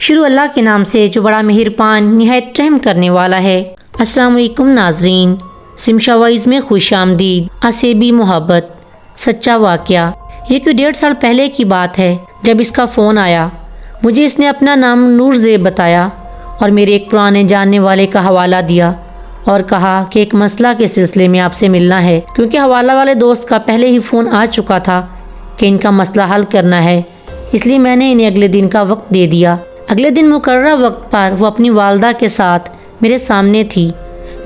شروع اللہ کے نام سے جو بڑا مہربان نہایت رحم کرنے والا ہے۔ السلام علیکم ناظرین، سمشا وائز میں خوش آمدید۔ اسیبی محبت، سچا واقعہ۔ یہ کوئی 1.5 سال پہلے کی بات ہے جب اس کا فون آیا۔ مجھے اس نے اپنا نام نور زیب بتایا اور میرے ایک پرانے جاننے والے کا حوالہ دیا اور کہا کہ ایک مسئلہ کے سلسلے میں آپ سے ملنا ہے، کیونکہ حوالہ والے دوست کا پہلے ہی فون آ چکا تھا کہ ان کا مسئلہ حل کرنا ہے، اس لیے میں نے انہیں اگلے دن کا وقت دے دیا۔ اگلے دن مقررہ وقت پر وہ اپنی والدہ کے ساتھ میرے سامنے تھی۔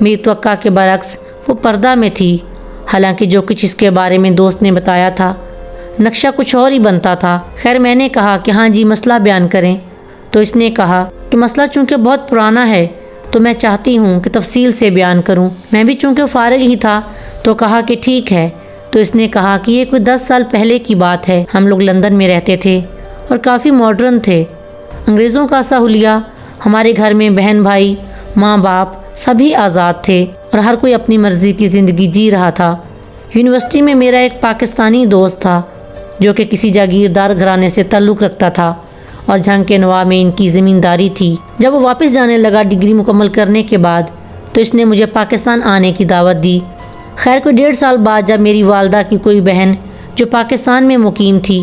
میری توقع کے برعکس وہ پردہ میں تھی، حالانکہ جو کچھ اس کے بارے میں دوست نے بتایا تھا نقشہ کچھ اور ہی بنتا تھا۔ خیر، میں نے کہا کہ ہاں جی، مسئلہ بیان کریں، تو اس نے کہا کہ مسئلہ چونکہ بہت پرانا ہے تو میں چاہتی ہوں کہ تفصیل سے بیان کروں۔ میں بھی چونکہ فارغ ہی تھا تو کہا کہ ٹھیک ہے۔ تو اس نے کہا کہ یہ کوئی 10 سال پہلے کی بات ہے، ہم لوگ لندن میں رہتے تھے اور کافی ماڈرن تھے۔ انگریزوں کا سہولیہ، ہمارے گھر میں بہن بھائی، ماں باپ سبھی آزاد تھے اور ہر کوئی اپنی مرضی کی زندگی جی رہا تھا۔ یونیورسٹی میں میرا ایک پاکستانی دوست تھا جو کہ کسی جاگیردار گھرانے سے تعلق رکھتا تھا اور جھنگ کے نواح میں ان کی زمینداری تھی۔ جب وہ واپس جانے لگا ڈگری مکمل کرنے کے بعد تو اس نے مجھے پاکستان آنے کی دعوت دی۔ خیر، کوئی 1.5 سال بعد جب میری والدہ کی کوئی بہن جو پاکستان میں مقیم تھی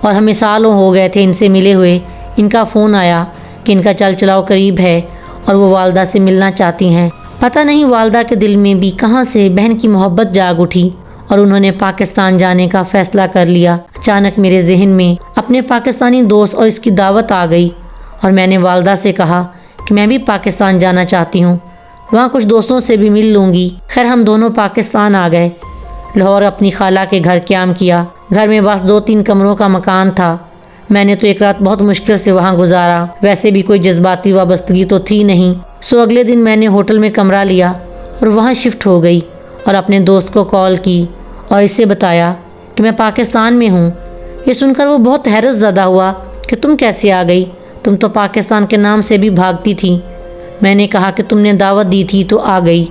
اور ہمیں سالوں ہو گئے تھے ان سے ملے ہوئے، ان کا فون آیا کہ ان کا چل چلاؤ قریب ہے اور وہ والدہ سے ملنا چاہتی ہیں۔ پتہ نہیں والدہ کے دل میں بھی کہاں سے بہن کی محبت جاگ اٹھی اور انہوں نے پاکستان جانے کا فیصلہ کر لیا۔ اچانک میرے ذہن میں اپنے پاکستانی دوست اور اس کی دعوت آ گئی اور میں نے والدہ سے کہا کہ میں بھی پاکستان جانا چاہتی ہوں، وہاں کچھ دوستوں سے بھی مل لوں گی۔ خیر، ہم دونوں پاکستان آ گئے۔ لاہور اپنی خالہ کے گھر قیام کیا۔ گھر میں بس 2-3 کمروں کا مکان تھا۔ میں نے تو ایک رات بہت مشکل سے وہاں گزارا، ویسے بھی کوئی جذباتی وابستگی تو تھی نہیں۔ اگلے دن میں نے ہوٹل میں کمرہ لیا اور وہاں شفٹ ہو گئی اور اپنے دوست کو کال کی اور اسے بتایا کہ میں پاکستان میں ہوں۔ یہ سن کر وہ بہت حیرت زدہ ہوا کہ تم کیسے آ گئی، تم تو پاکستان کے نام سے بھی بھاگتی تھی۔ میں نے کہا کہ تم نے دعوت دی تھی تو آ گئی،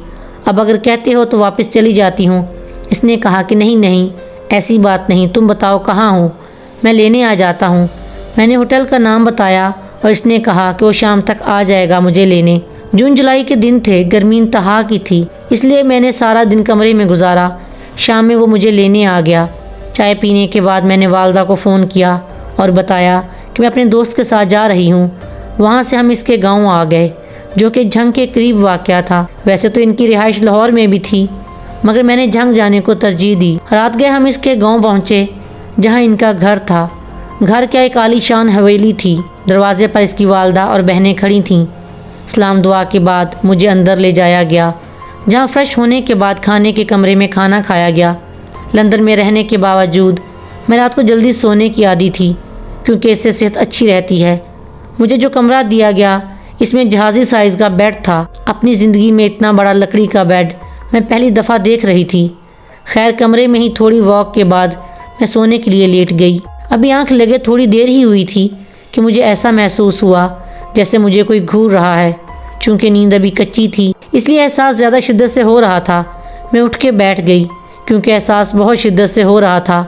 اب اگر کہتے ہو تو واپس چلی جاتی ہوں۔ اس نے کہا کہ نہیں، ایسی بات نہیں، تم بتاؤ کہاں ہو، میں لینے آ جاتا ہوں۔ میں نے ہوٹل کا نام بتایا اور اس نے کہا کہ وہ شام تک آ جائے گا مجھے لینے۔ جون جولائی کے دن تھے، گرمی انتہا کی تھی، اس لیے میں نے سارا دن کمرے میں گزارا۔ شام میں وہ مجھے لینے آ گیا۔ چائے پینے کے بعد میں نے والدہ کو فون کیا اور بتایا کہ میں اپنے دوست کے ساتھ جا رہی ہوں۔ وہاں سے ہم اس کے گاؤں آ گئے جو کہ جھنگ کے قریب واقع تھا۔ ویسے تو ان کی رہائش لاہور میں بھی تھی، مگر میں نے جھنگ جانے کو ترجیح دی۔ رات گئے ہم اس کے گاؤں پہنچے جہاں ان کا گھر تھا۔ گھر کیا ایک عالی شان حویلی تھی۔ دروازے پر اس کی والدہ اور بہنیں کھڑی تھیں۔ سلام دعا کے بعد مجھے اندر لے جایا گیا، جہاں فریش ہونے کے بعد کھانے کے کمرے میں کھانا کھایا گیا۔ لندن میں رہنے کے باوجود میں رات کو جلدی سونے کی عادی تھی، کیونکہ اس سے صحت اچھی رہتی ہے۔ مجھے جو کمرہ دیا گیا اس میں جہازی سائز کا بیڈ تھا۔ اپنی زندگی میں اتنا بڑا لکڑی کا بیڈ میں پہلی دفعہ دیکھ رہی تھی۔ خیر، کمرے میں ہی تھوڑی واک کے بعد میں سونے کے لیے لیٹ گئی۔ ابھی آنکھ لگے تھوڑی دیر ہی ہوئی تھی کہ مجھے ایسا محسوس ہوا جیسے مجھے کوئی گھور رہا ہے۔ چونکہ نیند ابھی کچی تھی اس لیے احساس زیادہ شدت سے ہو رہا تھا۔ میں اٹھ کے بیٹھ گئی کیونکہ احساس بہت شدت سے ہو رہا تھا،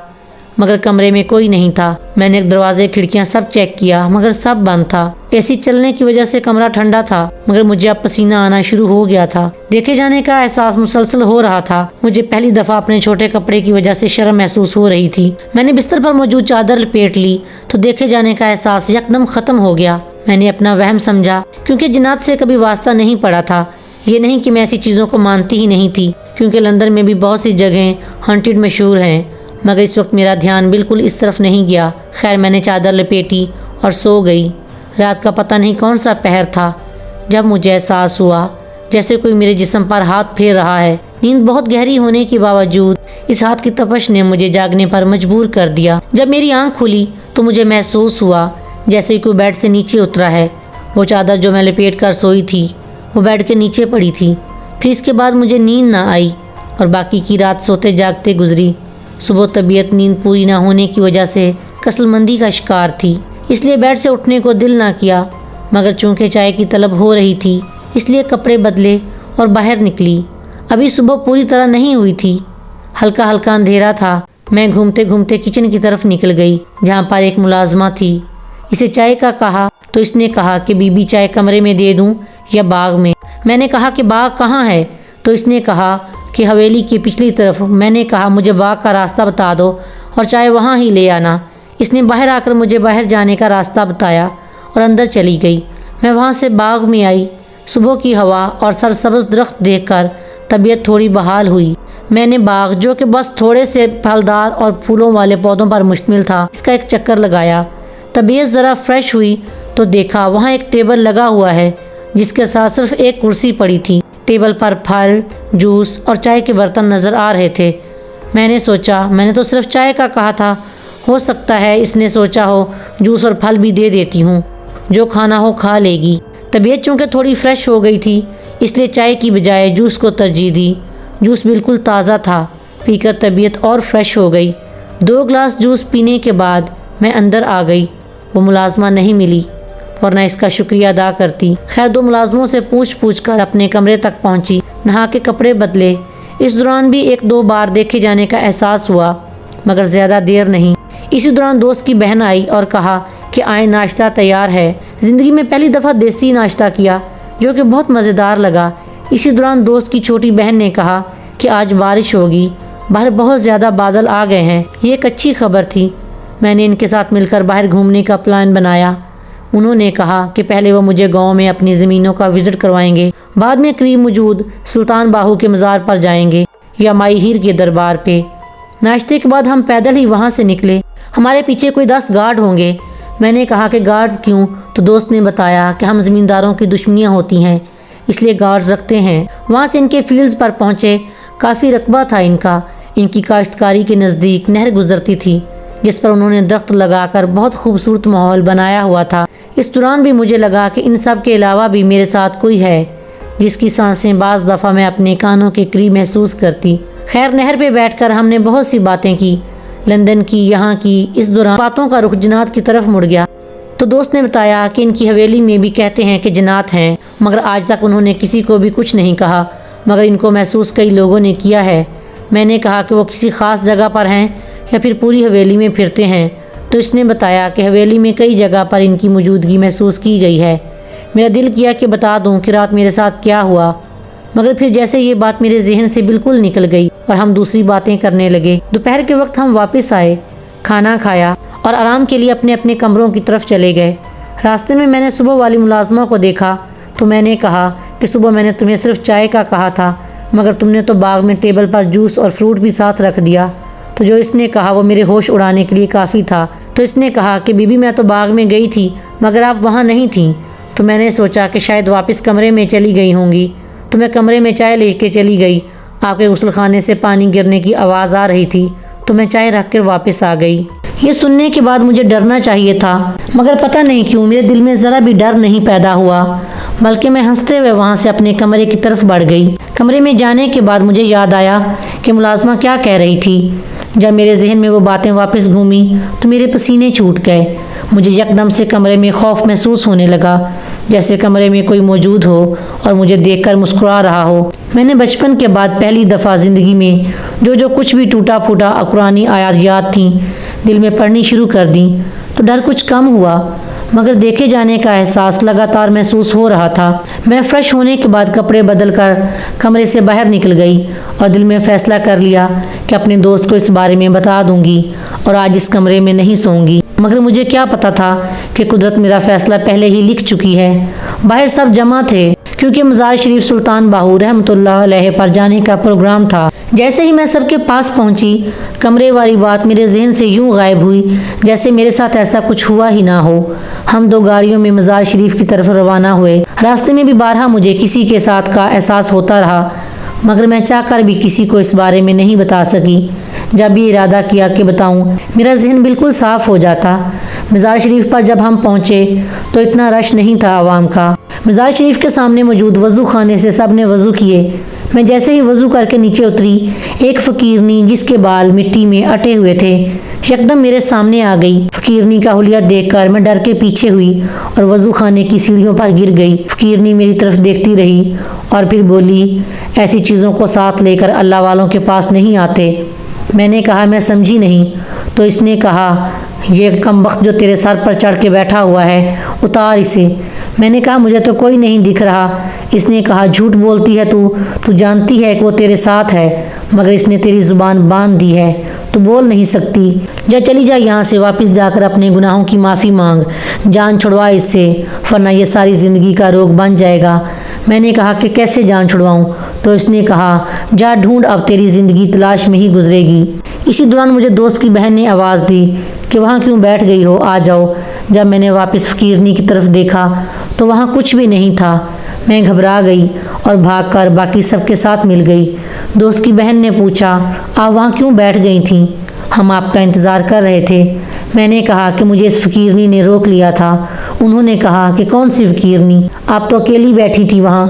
مگر کمرے میں کوئی نہیں تھا۔ میں نے دروازے کھڑکیاں سب چیک کیا مگر سب بند تھا۔ اے سی چلنے کی وجہ سے کمرہ ٹھنڈا تھا، مگر مجھے اب پسینہ آنا شروع ہو گیا تھا۔ دیکھے جانے کا احساس مسلسل ہو رہا تھا۔ مجھے پہلی دفعہ اپنے چھوٹے کپڑے کی وجہ سے شرم محسوس ہو رہی تھی۔ میں نے بستر پر موجود چادر لپیٹ لی تو دیکھے جانے کا احساس یکدم ختم ہو گیا۔ میں نے اپنا وہم سمجھا، کیونکہ جنات سے کبھی واسطہ نہیں پڑا تھا۔ یہ نہیں کہ میں ایسی چیزوں کو مانتی ہی نہیں تھی، کیونکہ لندن میں بھی بہت سی جگہیں ہانٹڈ مشہور ہیں، مگر اس وقت میرا دھیان بالکل اس طرف نہیں گیا۔ خیر، میں نے چادر لپیٹی اور سو گئی۔ رات کا پتہ نہیں کون سا پہر تھا جب مجھے احساس ہوا جیسے کوئی میرے جسم پر ہاتھ پھیر رہا ہے۔ نیند بہت گہری ہونے کے باوجود اس ہاتھ کی تپش نے مجھے جاگنے پر مجبور کر دیا۔ جب میری آنکھ کھلی تو مجھے محسوس ہوا جیسے کوئی بیڈ سے نیچے اترا ہے۔ وہ چادر جو میں لپیٹ کر سوئی تھی وہ بیڈ کے نیچے پڑی تھی۔ پھر اس کے بعد مجھے نیند نہ آئی اور باقی کی رات سوتے جاگتے گزری۔ صبح طبیعت نیند پوری نہ ہونے کی وجہ سے کسل مندی کا شکار تھی، اس لیے بیڈ سے اٹھنے کو دل نہ کیا، مگر چونکہ چائے کی طلب ہو رہی تھی اس لیے کپڑے بدلے اور باہر نکلی۔ ابھی صبح پوری طرح نہیں ہوئی تھی، ہلکا ہلکا اندھیرا تھا۔ میں گھومتے گھومتے کچن کی طرف نکل گئی جہاں پر ایک ملازمہ تھی۔ اسے چائے کا کہا تو اس نے کہا کہ بی بی چائے کمرے میں دے دوں یا باغ میں؟ میں نے کہا کہ باغ کہاں ہے؟ تو اس نے کہا کہ حویلی کی پچھلی طرف۔ میں نے کہا مجھے باغ کا راستہ بتا دو اور چائے وہاں ہی لے آنا۔ اس نے باہر آ کر مجھے باہر جانے کا راستہ بتایا اور اندر چلی گئی۔ میں وہاں سے باغ میں آئی۔ صبح کی ہوا اور سرسبز درخت دیکھ کر طبیعت تھوڑی بحال ہوئی۔ میں نے باغ، جو کہ بس تھوڑے سے پھلدار اور پھولوں والے پودوں پر مشتمل تھا، اس کا ایک چکر لگایا۔ طبیعت ذرا فریش ہوئی تو دیکھا وہاں ایک ٹیبل لگا ہوا ہے جس کے ساتھ صرف ایک کرسی پڑی تھی۔ ٹیبل پر پھل، جوس اور چائے کے برتن نظر آ رہے تھے۔ میں نے سوچا میں نے تو صرف چائے کا کہا تھا، ہو سکتا ہے اس نے سوچا ہو جوس اور پھل بھی دے دیتی ہوں، جو کھانا ہو کھا لے گی۔ طبیعت چونکہ تھوڑی فریش ہو گئی تھی اس لیے چائے کی بجائے جوس کو ترجیح دی۔ جوس بالکل تازہ تھا، پی کر طبیعت اور فریش ہو گئی۔ 2 گلاس جوس پینے کے بعد میں اندر آ گئی۔ وہ ملازمہ نہیں ملی ورنہ اس کا شکریہ ادا کرتی۔ خیر 2 ملازموں سے پوچھ کر اپنے کمرے تک پہنچی، نہا کے کپڑے بدلے۔ اس دوران بھی 1-2 بار دیکھے جانے کا احساس ہوا مگر زیادہ دیر نہیں۔ اسی دوران دوست کی بہن آئی اور کہا کہ آئیں ناشتہ تیار ہے۔ زندگی میں پہلی دفعہ دیسی ناشتہ کیا جو کہ بہت مزیدار لگا۔ اسی دوران دوست کی چھوٹی بہن نے کہا کہ آج بارش ہوگی، باہر بہت زیادہ بادل آ گئے ہیں۔ یہ ایک اچھی خبر تھی۔ میں نے ان کے ساتھ مل کر باہر گھومنے کا پلان بنایا۔ انہوں نے کہا کہ پہلے وہ مجھے گاؤں میں اپنی زمینوں کا وزٹ کروائیں گے، بعد میں قریب موجود سلطان باہو کے مزار پر جائیں گے یا مائی ہیر کے دربار پہ۔ ناشتے کے بعد ہم پیدل ہی وہاں سے نکلے۔ ہمارے پیچھے کوئی 10 گارڈ ہوں گے۔ میں نے کہا کہ گارڈز کیوں؟ تو دوست نے بتایا کہ ہم زمینداروں کی دشمنیاں ہوتی ہیں اس لیے گارڈز رکھتے ہیں۔ وہاں سے ان کے فیلڈز پر پہنچے۔ کافی رقبہ تھا ان کا۔ ان کی کاشتکاری کے نزدیک نہر گزرتی تھی جس پر انہوں نے درخت لگا کر بہت خوبصورت ماحول بنایا ہوا تھا۔ اس دوران بھی مجھے لگا کہ ان سب کے علاوہ بھی میرے ساتھ کوئی ہے جس کی سانسیں بعض دفعہ میں اپنے کانوں کے قریب محسوس کرتی۔ خیر نہر پہ بیٹھ کر ہم نے بہت سی باتیں کی، لندن کی، یہاں کی۔ اس دوران باتوں کا رخ جنات کی طرف مڑ گیا تو دوست نے بتایا کہ ان کی حویلی میں بھی کہتے ہیں کہ جنات ہیں مگر آج تک انہوں نے کسی کو بھی کچھ نہیں کہا، مگر ان کو محسوس کئی لوگوں نے کیا ہے۔ میں نے کہا کہ وہ کسی خاص جگہ پر ہیں یا پھر پوری حویلی میں پھرتے ہیں تو اس نے بتایا کہ حویلی میں کئی جگہ پر ان کی موجودگی محسوس کی گئی ہے۔ میرا دل کیا کہ بتا دوں کہ رات میرے ساتھ کیا ہوا، مگر پھر جیسے یہ بات میرے ذہن سے بالکل نکل گئی اور ہم دوسری باتیں کرنے لگے۔ دوپہر کے وقت ہم واپس آئے، کھانا کھایا اور آرام کے لیے اپنے اپنے کمروں کی طرف چلے گئے۔ راستے میں میں نے صبح والی ملازمہ کو دیکھا تو میں نے کہا کہ صبح میں نے تمہیں صرف چائے کا کہا تھا مگر تم نے تو باغ میں ٹیبل پر جوس اور فروٹ بھی ساتھ رکھ دیا۔ تو جو اس نے کہا وہ میرے ہوش اڑانے کے لیے کافی تھا۔ تو اس نے کہا کہ بی بی میں تو باغ میں گئی تھی مگر آپ وہاں نہیں تھیں۔ تو میں نے سوچا کہ شاید واپس کمرے میں چلی گئی ہوں گی، تو میں کمرے میں چائے لے کے چلی گئی۔ آپ کے غسل خانے سے پانی گرنے کی آواز آ رہی تھی تو میں چائے رکھ کر واپس آ گئی۔ یہ سننے کے بعد مجھے ڈرنا چاہیے تھا مگر پتہ نہیں کیوں میرے دل میں ذرا بھی ڈر نہیں پیدا ہوا، بلکہ میں ہنستے ہوئے وہاں سے اپنے کمرے کی طرف بڑھ گئی۔ کمرے میں جانے کے بعد مجھے یاد آیا کہ ملازمہ کیا کہہ رہی تھی۔ جب میرے ذہن میں وہ باتیں واپس گھومی تو میرے پسینے چھوٹ گئے۔ مجھے یکدم سے کمرے میں خوف محسوس ہونے لگا، جیسے کمرے میں کوئی موجود ہو اور مجھے دیکھ کر مسکرا رہا ہو۔ میں نے بچپن کے بعد پہلی دفعہ زندگی میں جو کچھ بھی ٹوٹا پھوٹا قرآنی آیات یاد تھیں دل میں پڑھنی شروع کر دیں تو ڈر کچھ کم ہوا مگر دیکھے جانے کا احساس لگاتار محسوس ہو رہا تھا۔ میں فریش ہونے کے بعد کپڑے بدل کر کمرے سے باہر نکل گئی اور دل میں فیصلہ کر لیا کہ اپنے دوست کو اس بارے میں بتا دوں گی اور آج اس کمرے میں نہیں سوؤں گی۔ مگر مجھے کیا پتا تھا کہ قدرت میرا فیصلہ پہلے ہی لکھ چکی ہے۔ باہر سب جمع تھے کیونکہ مزار شریف سلطان باہو رحمۃ اللہ علیہ پر جانے کا پروگرام تھا۔ جیسے ہی میں سب کے پاس پہنچی کمرے والی بات میرے ذہن سے یوں غائب ہوئی جیسے میرے ساتھ ایسا کچھ ہوا ہی نہ ہو۔ ہم 2 گاڑیوں میں مزار شریف کی طرف روانہ ہوئے۔ راستے میں بھی بارہا مجھے کسی کے ساتھ کا احساس ہوتا رہا مگر میں چاہ کر بھی کسی کو اس بارے میں نہیں بتا سکی۔ جب بھی ارادہ کیا کہ بتاؤں میرا ذہن بالکل صاف ہو جاتا۔ مزار شریف پر جب ہم پہنچے تو اتنا رش نہیں تھا عوام کا۔ مزار شریف کے سامنے موجود وضو خانے سے سب نے وضو کیے۔ میں جیسے ہی وضو کر کے نیچے اتری ایک فقیرنی جس کے بال مٹی میں اٹے ہوئے تھے یکدم میرے سامنے آ گئی۔ فقیرنی کا حلیہ دیکھ کر میں ڈر کے پیچھے ہوئی اور وضو خانے کی سیڑھیوں پر گر گئی۔ فقیرنی میری طرف دیکھتی رہی اور پھر بولی، ایسی چیزوں کو ساتھ لے کر اللہ والوں کے پاس نہیں آتے۔ میں نے کہا میں سمجھی نہیں۔ تو اس نے کہا یہ کم بخت جو تیرے سر پر چڑھ کے بیٹھا ہوا ہے اتار اسے۔ میں نے کہا مجھے تو کوئی نہیں دکھ رہا۔ اس نے کہا جھوٹ بولتی ہے تو جانتی ہے کہ وہ تیرے ساتھ ہے، مگر اس نے تیری زبان باندھ دی ہے، تو بول نہیں سکتی۔ جا چلی جا یہاں سے، واپس جا کر اپنے گناہوں کی معافی مانگ، جان چھڑوا اس سے، ورنہ یہ ساری زندگی کا روگ بن جائے گا۔ میں نے کہا کہ کیسے جان چھڑواؤں؟ تو اس نے کہا جا ڈھونڈ، اب تیری زندگی تلاش میں ہی گزرے گی۔ اسی دوران مجھے دوست کی بہن نے آواز دی کہ وہاں کیوں بیٹھ گئی ہو، آ جاؤ۔ جب میں نے واپس فقیرنی کی طرف دیکھا تو وہاں کچھ بھی نہیں تھا۔ میں گھبرا گئی اور بھاگ کر باقی سب کے ساتھ مل گئی۔ دوست کی بہن نے پوچھا آپ وہاں کیوں بیٹھ گئی تھیں؟ ہم آپ کا انتظار کر رہے تھے۔ میں نے کہا کہ مجھے اس فقیرنی نے روک لیا تھا۔ انہوں نے کہا کہ کون سی فقیرنی؟ آپ تو اکیلی بیٹھی تھی وہاں۔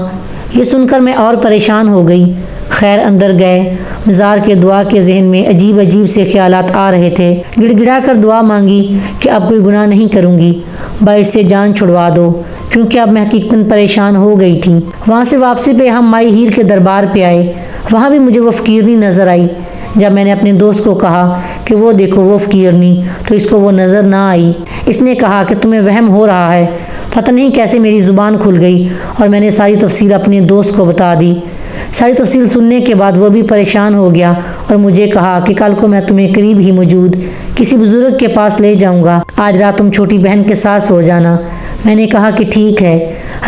یہ سن کر میں اور پریشان ہو گئی۔ خیر اندر گئے۔ مزار کے دعا کے ذہن میں عجیب عجیب سے خیالات آ رہے تھے۔ گڑ گڑا کر دعا مانگی کہ اب کوئی گناہ نہیں کروں گی، باعث سے جان چھڑوا دو، کیونکہ اب میں حقیقتاً پریشان ہو گئی تھی۔ وہاں سے واپسی پہ ہم مائی ہیر کے دربار پہ آئے۔ وہاں بھی مجھے وہ فقیرنی نظر آئی۔ جب میں نے اپنے دوست کو کہا کہ وہ دیکھو وہ فقیرنی، تو اس کو وہ نظر نہ آئی۔ اس نے کہا کہ تمہیں وہم ہو رہا ہے۔ پتہ نہیں کیسے میری زبان کھل گئی اور میں نے ساری تفصیل اپنے دوست کو بتا دی۔ ساری تفصیل سننے کے بعد وہ بھی پریشان ہو گیا اور مجھے کہا کہ کل کو میں تمہیں قریب ہی موجود کسی بزرگ کے پاس لے جاؤں گا، آج رات تم چھوٹی بہن کے ساتھ سو جانا۔ میں نے کہا کہ ٹھیک ہے۔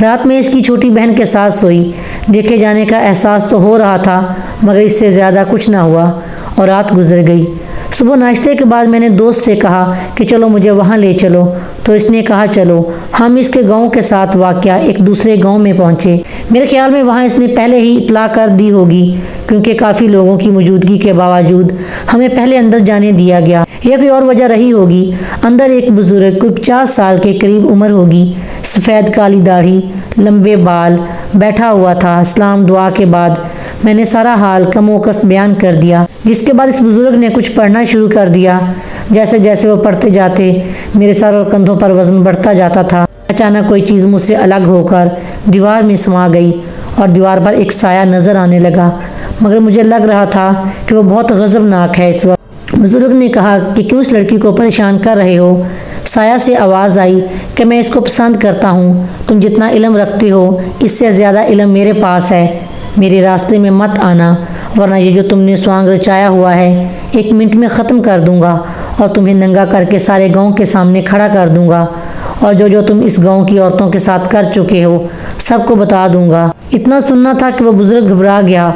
رات میں اس کی چھوٹی بہن کے ساتھ سوئی۔ دیکھے جانے کا احساس تو ہو رہا تھا، مگر اس سے زیادہ کچھ نہ ہوا اور رات گزر گئی۔ صبح ناشتے کے بعد میں نے دوست سے کہا کہ چلو مجھے وہاں لے چلو، تو اس نے کہا چلو۔ ہم اس کے گاؤں کے ساتھ واقع ایک دوسرے گاؤں میں پہنچے۔ میرے خیال میں وہاں اس نے پہلے ہی اطلاع کر دی ہوگی، کیونکہ کافی لوگوں کی موجودگی کے باوجود ہمیں پہلے اندر جانے دیا گیا۔ یہ کوئی اور وجہ رہی ہوگی۔ اندر ایک بزرگ کوئی 50 سال کے قریب عمر ہوگی، سفید کالی داڑھی، لمبے بال، بیٹھا ہوا تھا۔ اسلام دعا کے بعد میں نے سارا حال کم و کس بیان کر دیا، جس کے بعد اس بزرگ نے کچھ پڑھنا شروع کر دیا۔ جیسے جیسے وہ پڑھتے جاتے میرے سر اور کندھوں پر وزن بڑھتا جاتا تھا۔ اچانک کوئی چیز مجھ سے الگ ہو کر دیوار میں سما گئی اور دیوار پر ایک سایہ نظر آنے لگا، مگر مجھے لگ رہا تھا کہ وہ بہت غضبناک ہے۔ اس وقت بزرگ نے کہا کہ کیوں اس لڑکی کو پریشان کر رہے ہو؟ سایہ سے آواز آئی کہ میں اس کو پسند کرتا ہوں، تم جتنا علم رکھتے ہو اس سے زیادہ علم میرے پاس ہے۔ میرے راستے میں مت آنا، ورنہ یہ جو تم نے سوانگ رچایا ہوا ہے 1 منٹ میں ختم کر دوں گا اور تمہیں ننگا کر کے سارے گاؤں کے سامنے کھڑا کر دوں گا، اور جو تم اس گاؤں کی عورتوں کے ساتھ کر چکے ہو سب کو بتا دوں گا۔ اتنا سننا تھا کہ وہ بزرگ گھبرا گیا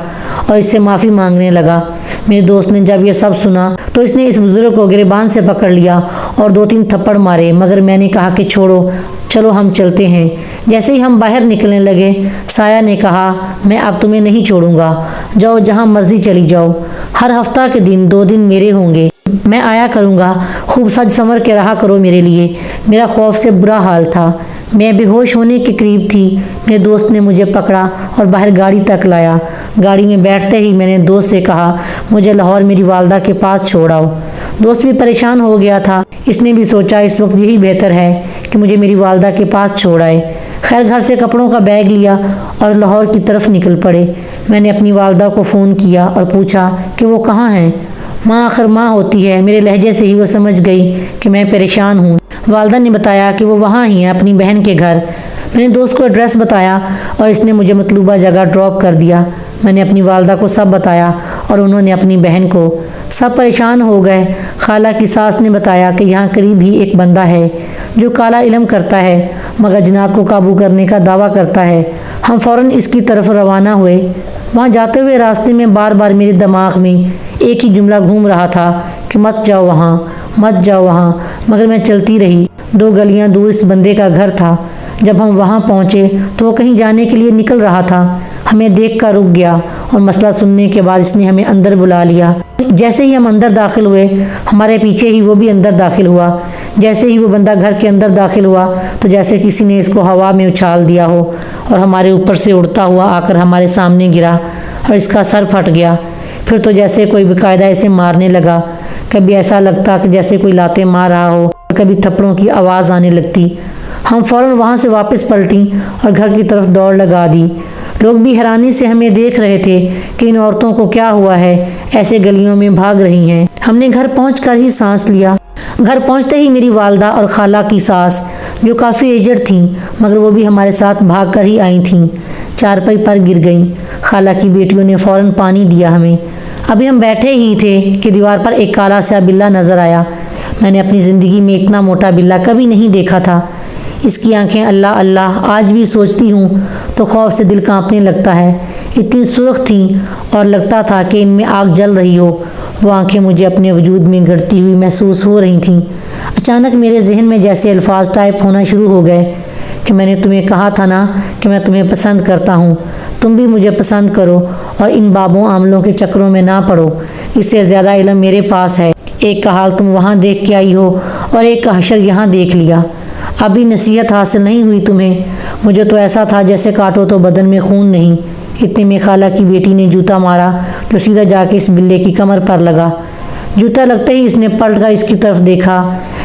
اور اس سے معافی مانگنے لگا۔ میرے دوست نے جب یہ سب سنا تو اس نے اس بزرگ کو گریبان سے پکڑ لیا اور 2-3 تھپڑ مارے، مگر میں نے کہا کہ چھوڑو، چلو ہم چلتے ہیں۔ جیسے ہی ہم باہر نکلنے لگے، سایہ نے کہا میں اب تمہیں نہیں چھوڑوں گا، جاؤ جہاں مرضی چلی جاؤ، ہر ہفتہ کے دن 2 دن میرے ہوں گے، میں آیا کروں گا، خوب سج سنور کے رہا کرو میرے لیے۔ میرا خوف سے برا حال تھا، میں بے ہوش ہونے کے قریب تھی۔ میرے دوست نے مجھے پکڑا اور باہر گاڑی تک لایا۔ گاڑی میں بیٹھتے ہی میں نے دوست سے کہا مجھے لاہور میری والدہ کے پاس چھوڑ آؤ۔ دوست بھی پریشان ہو گیا تھا، اس نے بھی سوچا اس وقت یہی بہتر ہے کہ مجھے میری والدہ کے پاس چھوڑ آئے۔ خیر گھر سے کپڑوں کا بیگ لیا اور لاہور کی طرف نکل پڑے۔ میں نے اپنی والدہ کو فون کیا اور پوچھا کہ وہ کہاں ہیں۔ ماں آخر ماں ہوتی ہے، میرے لہجے سے ہی وہ سمجھ گئی کہ میں پریشان ہوں۔ والدہ نے بتایا کہ وہ وہاں ہی ہیں اپنی بہن کے گھر۔ میں نے دوست کو ایڈریس بتایا اور اس نے مجھے مطلوبہ جگہ ڈراپ کر دیا۔ میں نے اپنی والدہ کو سب بتایا اور انہوں نے اپنی بہن کو۔ سب پریشان ہو گئے۔ خالہ کی ساس نے بتایا کہ یہاں قریب ہی ایک بندہ ہے جو کالا علم کرتا ہے، مگر جنات کو قابو کرنے کا دعویٰ کرتا ہے۔ ہم فوراً اس کی طرف روانہ ہوئے۔ وہاں جاتے ہوئے راستے میں بار بار میرے دماغ میں ایک ہی جملہ گھوم رہا تھا کہ مت جاؤ وہاں، مت جاؤ وہاں، مگر میں چلتی رہی۔ 2 گلیاں دور اس بندے کا گھر تھا۔ جب ہم وہاں پہنچے تو وہ کہیں جانے کے لیے نکل رہا تھا۔ ہمیں دیکھ کر رک گیا اور مسئلہ سننے کے بعد اس نے ہمیں اندر بلا لیا۔ جیسے ہی ہم اندر داخل ہوئے، ہمارے پیچھے ہی وہ بھی اندر داخل ہوا۔ جیسے ہی وہ بندہ گھر کے اندر داخل ہوا تو جیسے کسی نے اس کو ہوا میں اچھال دیا ہو اور ہمارے اوپر سے اڑتا ہوا آ کر ہمارے سامنے گرا اور اس کا سر پھٹ گیا۔ پھر تو جیسے کوئی باقاعدہ اسے مارنے لگا۔ کبھی ایسا لگتا کہ جیسے کوئی لاتیں مار رہا ہو اور کبھی تھپڑوں کی آواز آنے لگتی۔ ہم فوراً وہاں سے واپس پلٹیں اور گھر کی طرف دوڑ لگا دی۔ لوگ بھی حیرانی سے ہمیں دیکھ رہے تھے کہ ان عورتوں کو کیا ہوا ہے، ایسے گلیوں میں بھاگ رہی ہیں۔ ہم نے گھر پہنچ کر ہی سانس لیا۔ گھر پہنچتے ہی میری والدہ اور خالہ کی ساس جو کافی ایجڈ تھیں مگر وہ بھی ہمارے ساتھ بھاگ کر ہی آئی تھیں چارپائی پر گر گئیں۔ خالہ کی بیٹیوں نے فوراً پانی دیا ہمیں۔ ابھی ہم بیٹھے ہی تھے کہ دیوار پر ایک کالا سا بلّا نظر آیا۔ میں نے اپنی زندگی میں اتنا موٹا بلّا کبھی نہیں دیکھا تھا۔ اس کی آنکھیں اللہ اللہ، آج بھی سوچتی ہوں تو خوف سے دل کانپنے لگتا ہے۔ اتنی سرخ تھیں اور لگتا تھا کہ ان میں آگ جل رہی ہو۔ وہ آنکھیں مجھے اپنے وجود میں گڑتی ہوئی محسوس ہو رہی تھیں۔ اچانک میرے ذہن میں جیسے الفاظ ٹائپ ہونا شروع ہو گئے کہ میں نے تمہیں کہا تھا نا کہ میں تمہیں پسند کرتا ہوں، تم بھی مجھے پسند کرو اور ان بابوں عاملوں کے چکروں میں نہ پڑو۔ اس سے زیادہ علم میرے پاس ہے۔ ایک کا حال تم وہاں دیکھ کے آئی ہو اور ایک کا حشر یہاں دیکھ لیا۔ ابھی نصیحت حاصل نہیں ہوئی تمہیں؟ مجھے تو ایسا تھا جیسے کاٹو تو بدن میں خون نہیں۔ اتنے میں خالہ کی بیٹی نے جوتا مارا جو سیدھا جا کے اس بلے کی کمر پر لگا۔ جوتا لگتے ہی اس نے پلٹ کر اس کی طرف دیکھا۔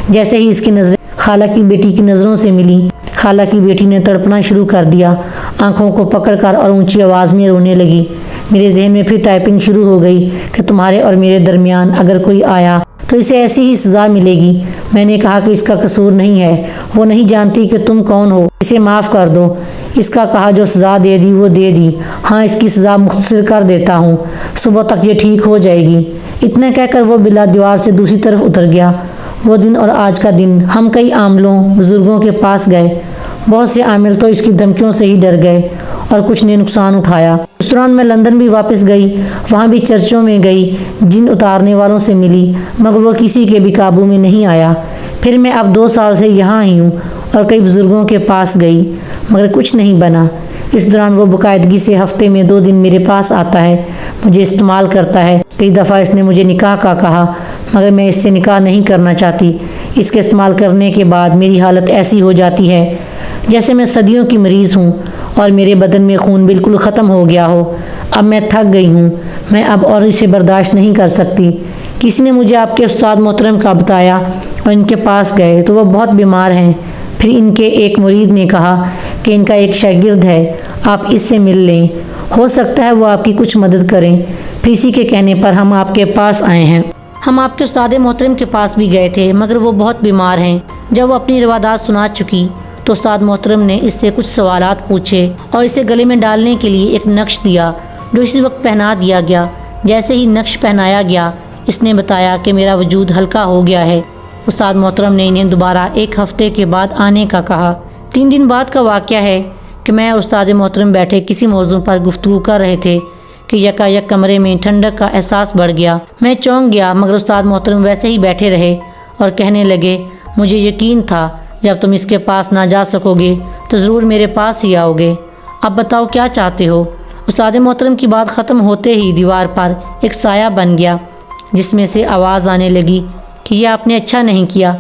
جیسے ہی اس کی نظریں خالہ کی بیٹی کی نظروں سے ملی، خالہ کی بیٹی نے تڑپنا شروع کر دیا، آنکھوں کو پکڑ کر اور اونچی آواز میں رونے لگی۔ میرے ذہن میں پھر ٹائپنگ شروع ہو گئی کہ تمہارے اور میرے درمیان اگر کوئی آیا تو اسے ایسی ہی سزا ملے گی۔ میں نے کہا کہ اس کا قصور نہیں ہے، وہ نہیں جانتی کہ تم کون ہو، اسے معاف کر دو۔ اس کا کہا جو سزا دے دی وہ دے دی، ہاں اس کی سزا مختصر کر دیتا ہوں، صبح تک یہ ٹھیک ہو جائے گی۔ اتنا کہہ کر وہ بلا دیوار سے دوسری طرف اتر گیا۔ وہ دن اور آج کا دن ہم کئی عاملوں بزرگوں کے پاس گئے۔ بہت سے عامل تو اس کی دھمکیوں سے ہی ڈر گئے اور کچھ نے نقصان اٹھایا۔ اس دوران میں لندن بھی واپس گئی، وہاں بھی چرچوں میں گئی، جن اتارنے والوں سے ملی مگر وہ کسی کے بھی قابو میں نہیں آیا۔ پھر میں اب 2 سال سے یہاں ہی ہوں اور کئی بزرگوں کے پاس گئی مگر کچھ نہیں بنا۔ اس دوران وہ باقاعدگی سے ہفتے میں 2 دن میرے پاس آتا ہے، مجھے استعمال کرتا ہے۔ کئی دفعہ اس نے مجھے نکاح کا کہا مگر میں اس سے نکاح نہیں کرنا چاہتی۔ اس کے استعمال کرنے کے بعد میری حالت ایسی ہو جاتی ہے جیسے میں صدیوں کی مریض ہوں اور میرے بدن میں خون بالکل ختم ہو گیا ہو۔ اب میں تھک گئی ہوں، میں اب اور اسے برداشت نہیں کر سکتی۔ کسی نے مجھے آپ کے استاد محترم کا بتایا اور ان کے پاس گئے تو وہ بہت بیمار ہیں۔ پھر ان کے ایک مرید نے کہا کہ ان کا ایک شاگرد ہے، آپ اس سے مل لیں، ہو سکتا ہے وہ آپ کی کچھ مدد کریں۔ پھر اسی کے کہنے پر ہم آپ کے پاس آئے ہیں۔ ہم آپ کے استاد محترم کے پاس بھی گئے تھے مگر وہ بہت بیمار ہیں۔ جب وہ اپنی روادات سنا چکی تو استاد محترم نے اس سے کچھ سوالات پوچھے اور اسے گلے میں ڈالنے کے لیے ایک نقش دیا جو اسی وقت پہنا دیا گیا۔ جیسے ہی نقش پہنایا گیا اس نے بتایا کہ میرا وجود ہلکا ہو گیا ہے۔ استاد محترم نے انہیں دوبارہ 1 ہفتے کے بعد آنے کا کہا۔ 3 دن بعد کا واقعہ ہے کہ میں اور استاد محترم بیٹھے کسی موضوع پر گفتگو کر رہے تھے کہ یکایک کمرے میں ٹھنڈک کا احساس بڑھ گیا۔ میں چونک گیا مگر استاد محترم ویسے ہی بیٹھے رہے اور کہنے لگے، مجھے یقین تھا جب تم اس کے پاس نہ جا سکو گے تو ضرور میرے پاس ہی آؤ گے۔ اب بتاؤ کیا چاہتے ہو؟ استاد محترم کی بات ختم ہوتے ہی دیوار پر ایک سایہ بن گیا جس میں سے آواز آنے لگی کہ یہ آپ نے اچھا نہیں کیا،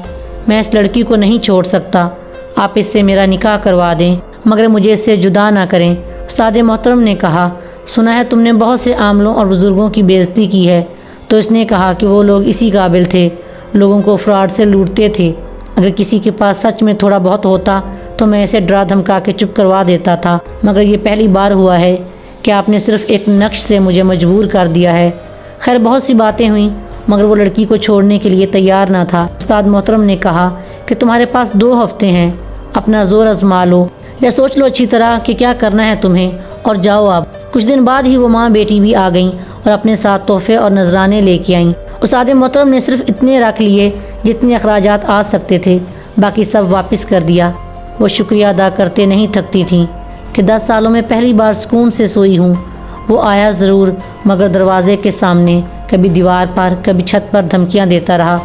میں اس لڑکی کو نہیں چھوڑ سکتا، آپ اس سے میرا نکاح کروا دیں مگر مجھے اس سے جدا نہ کریں۔ استاد محترم نے کہا، سنا ہے تم نے بہت سے عاملوں اور بزرگوں کی بے عزتی کی ہے۔ تو اس نے کہا کہ وہ لوگ اسی قابل تھے، لوگوں کو فراڈ سے لوٹتے تھے۔ اگر کسی کے پاس سچ میں تھوڑا بہت ہوتا تو میں اسے ڈرا دھمکا کے چپ کروا دیتا تھا مگر یہ پہلی بار ہوا ہے کہ آپ نے صرف ایک نقش سے مجھے مجبور کر دیا ہے۔ خیر بہت سی باتیں ہوئیں مگر وہ لڑکی کو چھوڑنے کے لیے تیار نہ تھا۔ استاد محترم نے کہا کہ تمہارے پاس 2 ہفتے ہیں، اپنا زور آزما لو یا سوچ لو اچھی طرح کہ کیا کرنا ہے تمہیں اور جاؤ اب۔ کچھ دن بعد ہی وہ ماں بیٹی بھی آ گئیں اور اپنے ساتھ تحفے اور نذرانے لے کے آئیں۔ استاد محترم نے صرف اتنے رکھ لیے جتنے اخراجات آ سکتے تھے، باقی سب واپس کر دیا۔ وہ شکریہ ادا کرتے نہیں تھکتی تھیں کہ 10 سالوں میں پہلی بار سکون سے سوئی ہوں۔ وہ آیا ضرور مگر دروازے کے سامنے، کبھی دیوار پر کبھی چھت پر دھمکیاں دیتا رہا۔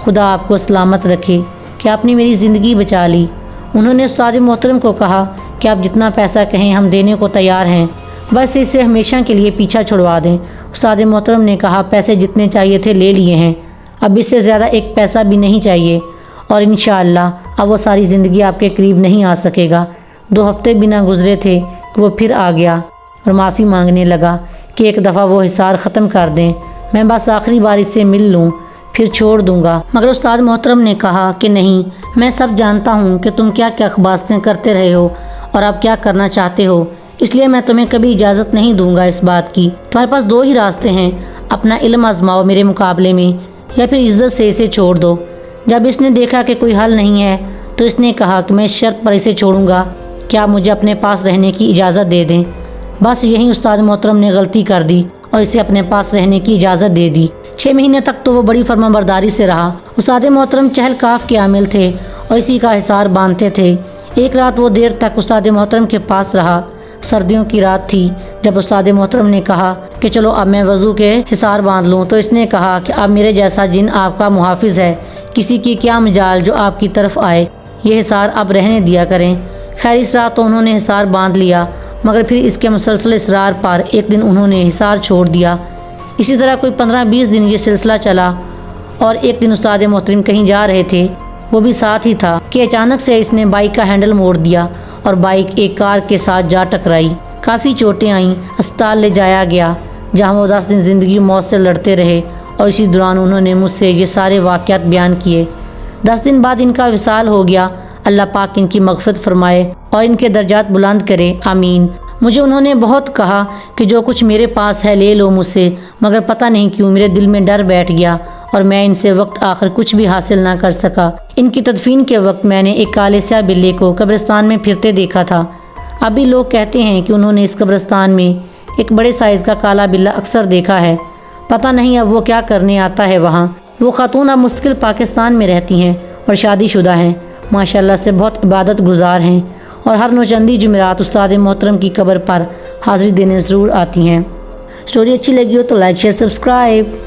خدا آپ کو سلامت رکھے کہ آپ نے میری زندگی بچا لی۔ انہوں نے استاد محترم کو کہا کہ آپ جتنا پیسہ کہیں ہم دینے کو تیار ہیں، بس اسے ہمیشہ کے لیے پیچھا چھڑوا دیں۔ استاد محترم نے کہا، پیسے جتنے چاہیے تھے لے لیے ہیں، اب اس سے زیادہ 1 پیسہ بھی نہیں چاہیے اور انشاءاللہ اب وہ ساری زندگی آپ کے قریب نہیں آ سکے گا۔ 2 ہفتے بھی نہ گزرے تھے کہ وہ پھر آ گیا اور معافی مانگنے لگا کہ ایک دفعہ وہ حصار ختم کر دیں، میں بس آخری بار اس سے مل لوں پھر چھوڑ دوں گا۔ مگر استاد محترم نے کہا کہ نہیں، میں سب جانتا ہوں کہ تم کیا کیا خباثتیں کرتے رہے ہو اور اب کیا کرنا چاہتے ہو، اس لیے میں تمہیں کبھی اجازت نہیں دوں گا اس بات کی۔ تمہارے پاس 2 ہی راستے ہیں، اپنا علم آزماؤ میرے مقابلے میں یا پھر عزت سے اسے چھوڑ دو۔ جب اس نے دیکھا کہ کوئی حل نہیں ہے تو اس نے کہا کہ میں اس شرط پر اسے چھوڑوں گا کہ آپ مجھے اپنے پاس رہنے کی اجازت دے دیں۔ بس یہیں استاد محترم نے غلطی کر دی اور اسے اپنے پاس رہنے کی اجازت دے دی۔ 6 مہینے تک تو وہ بڑی فرمانبرداری سے رہا۔ استاد محترم چہل کاف کے عامل تھے اور اسی کا حصار باندھتے تھے۔ ایک رات وہ دیر تک استاد محترم کے پاس رہا۔ سردیوں کی رات تھی۔ جب استاد محترم نے کہا کہ چلو اب میں وضو کے حصار باندھ لوں تو اس نے کہا کہ اب میرے جیسا جن آپ کا محافظ ہے، کسی کی کیا مجال جو آپ کی طرف آئے، یہ حصار اب رہنے دیا کریں۔ خیر اس رات تو انہوں نے حصار باندھ لیا، مگر پھر اس کے مسلسل اصرار پر ایک دن انہوں نے حصار چھوڑ دیا۔ اسی طرح کوئی 15-20 دن یہ سلسلہ چلا اور ایک دن استاد محترم کہیں جا رہے تھے، وہ بھی ساتھ ہی تھا کہ اچانک سے اس نے بائک کا ہینڈل موڑ دیا اور بائک ایک کار کے ساتھ جا ٹکرائی۔ کافی چوٹیں آئیں، اسپتال لے جایا گیا جہاں وہ 10 دن زندگی موت سے لڑتے رہے اور اسی دوران انہوں نے مجھ سے یہ سارے واقعات بیان کیے۔ 10 دن بعد ان کا وصال ہو گیا۔ اللہ پاک ان کی مغفرت فرمائے اور ان کے درجات بلند کرے، آمین۔ مجھے انہوں نے بہت کہا کہ جو کچھ میرے پاس ہے لے لو مجھ سے، مگر پتہ نہیں کیوں میرے دل میں ڈر بیٹھ گیا اور میں ان سے وقت آخر کچھ بھی حاصل نہ کر سکا۔ ان کی تدفین کے وقت میں نے ایک کالے سیاہ بلے کو قبرستان میں پھرتے دیکھا تھا۔ اب بھی لوگ کہتے ہیں کہ انہوں نے اس قبرستان میں ایک بڑے سائز کا کالا بلہ اکثر دیکھا ہے۔ پتہ نہیں اب وہ کیا کرنے آتا ہے وہاں۔ وہ خاتون اب مستقل پاکستان میں رہتی ہیں اور شادی شدہ ہیں، ماشاءاللہ سے بہت عبادت گزار ہیں اور ہر نوچندی جمعرات استاد محترم کی قبر پر حاضری دینے ضرور آتی ہیں۔ سٹوری اچھی لگی ہو تو لائک شیئر سبسکرائب۔